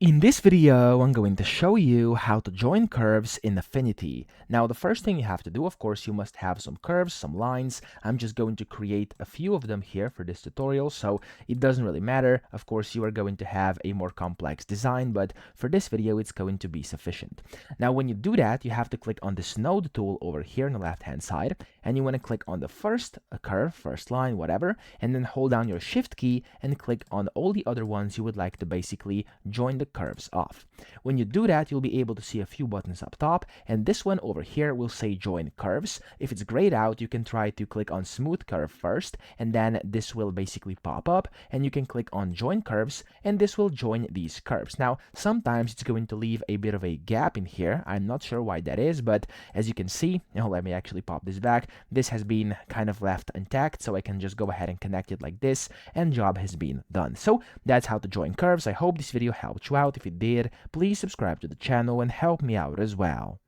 In this video, I'm going to show you how to join curves in Affinity. Now, the first thing you have to do, of course, you must have some curves, some lines. I'm just going to create a few of them here for this tutorial, so it doesn't really matter. Of course, you are going to have a more complex design, but for this video, it's going to be sufficient. Now, when you do that, you have to click on this node tool over here on the left-hand side, and you want to click on the first curve, first line, whatever, and then hold down your Shift key and click on all the other ones you would like to basically join the curves off. When you do that, you'll be able to see a few buttons up top, and this one over here will say join curves. If it's grayed out, you can try to click on smooth curve first, and then this will basically pop up, and you can click on join curves, and this will join these curves. Now, sometimes it's going to leave a bit of a gap in here. I'm not sure why that is, but as you can see, let me actually pop this back. This has been kind of left intact, so I can just go ahead and connect it like this, and job has been done. So that's how to join curves. I hope this video helped you out. If it did, please subscribe to the channel and help me out as well.